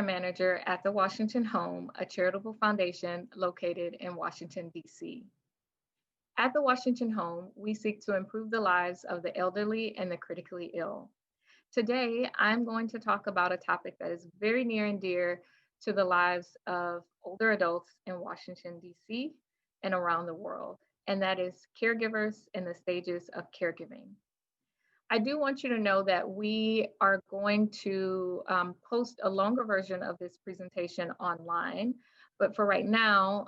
manager at the Washington Home, a charitable foundation located in Washington, D.C. At the Washington Home, we seek to improve the lives of the elderly and the critically ill. Today, I'm going to talk about a topic that is very near and dear to the lives of older adults in Washington, D.C. and around the world, and that is caregivers and the stages of caregiving. I do want you to know that we are going to post a longer version of this presentation online, but for right now,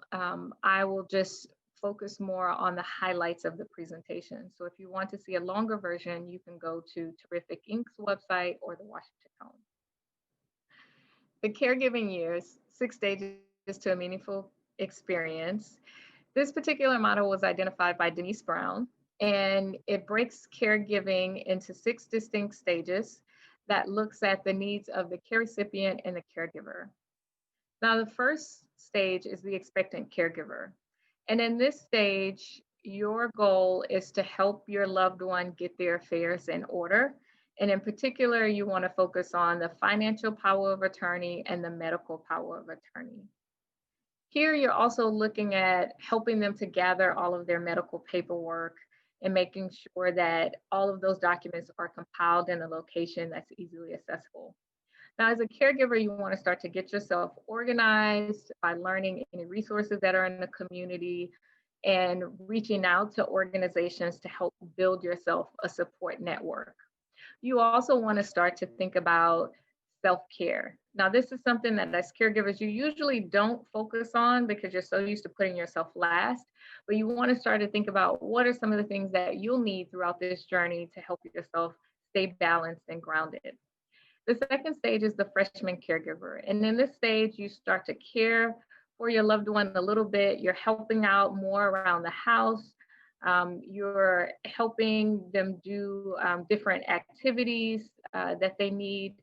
I will just focus more on the highlights of the presentation. So if you want to see a longer version, you can go to Terrific Inc.'s website or the Washington Home. The caregiving years, 6 stages to a meaningful experience. This particular model was identified by Denise Brown, and it breaks caregiving into 6 distinct stages that looks at the needs of the care recipient and the caregiver. Now, the first stage is the expectant caregiver. And in this stage, your goal is to help your loved one get their affairs in order. And in particular, you want to focus on the financial power of attorney and the medical power of attorney. Here, you're also looking at helping them to gather all of their medical paperwork and making sure that all of those documents are compiled in a location that's easily accessible. Now, as a caregiver, you want to start to get yourself organized by learning any resources that are in the community and reaching out to organizations to help build yourself a support network. You also want to start to think about self-care. Now, this is something that as caregivers, you usually don't focus on because you're so used to putting yourself last, but you want to start to think about what are some of the things that you'll need throughout this journey to help yourself stay balanced and grounded. The second stage is the freshman caregiver. And in this stage, you start to care for your loved one a little bit. You're helping out more around the house. You're helping them do different activities that they need.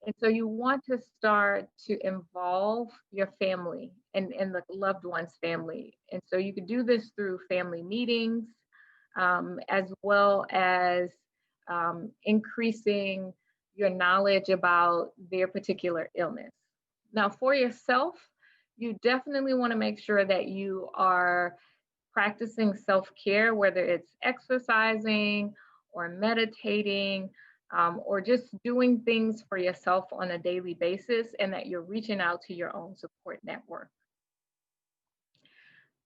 And so you want to start to involve your family and the loved one's family. And so you can do this through family meetings, as well as increasing your knowledge about their particular illness. Now, for yourself, you definitely want to make sure that you are practicing self-care, whether it's exercising or meditating, or just doing things for yourself on a daily basis, and that you're reaching out to your own support network.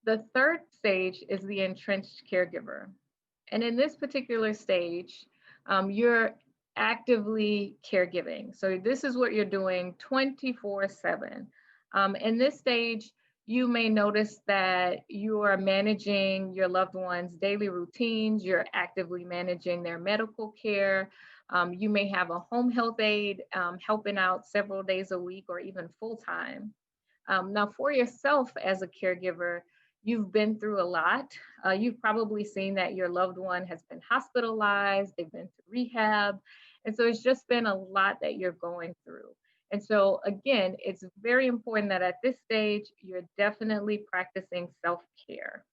The third stage is the entrenched caregiver. And in this particular stage, you're actively caregiving. So this is what you're doing 24/7. In this stage, you may notice that you are managing your loved one's daily routines. You're actively managing their medical care. You may have a home health aide helping out several days a week or even full time. Now, for yourself as a caregiver, you've been through a lot. You've probably seen that your loved one has been hospitalized, they've been to rehab. And so it's just been a lot that you're going through. And so again, it's very important that at this stage, you're definitely practicing self-care.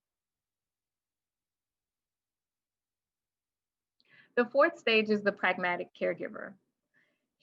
The fourth stage is the pragmatic caregiver.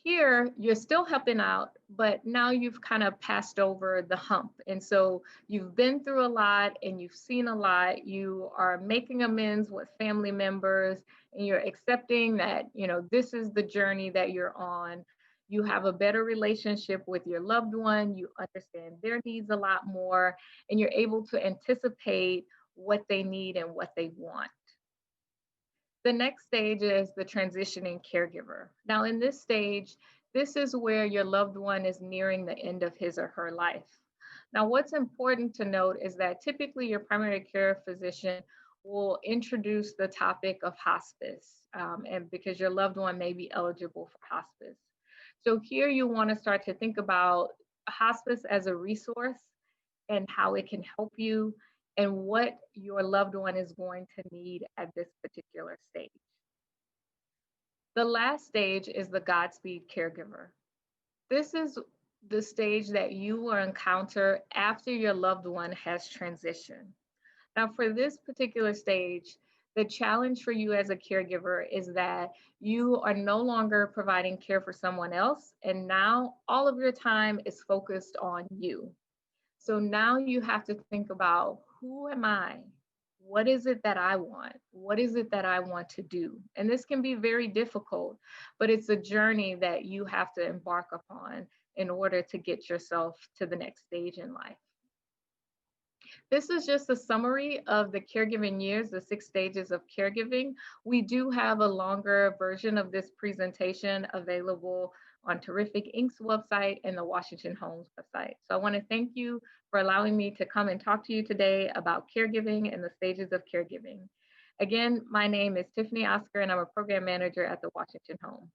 Here, you're still helping out, but now you've kind of passed over the hump. And so you've been through a lot and you've seen a lot. You are making amends with family members and you're accepting that, this is the journey that you're on. You have a better relationship with your loved one. You understand their needs a lot more, and you're able to anticipate what they need and what they want. The next stage is the transitioning caregiver. Now, in this stage, this is where your loved one is nearing the end of his or her life. Now, what's important to note is that typically your primary care physician will introduce the topic of hospice, and because your loved one may be eligible for hospice. So here you want to start to think about hospice as a resource and how it can help you and what your loved one is going to need at this particular stage. The last stage is the Godspeed caregiver. This is the stage that you will encounter after your loved one has transitioned. Now, for this particular stage, The challenge for you as a caregiver is that you are no longer providing care for someone else, and now all of your time is focused on you. So now you have to think about, who am I? What is it that I want? What is it that I want to do? And this can be very difficult, but it's a journey that you have to embark upon in order to get yourself to the next stage in life. This is just a summary of the caregiving years, the 6 stages of caregiving. We do have a longer version of this presentation available on Terrific Inc.'s website and the Washington Homes website. So I want to thank you for allowing me to come and talk to you today about caregiving and the stages of caregiving. Again, my name is Tiffany Oscar, and I'm a program manager at the Washington Home.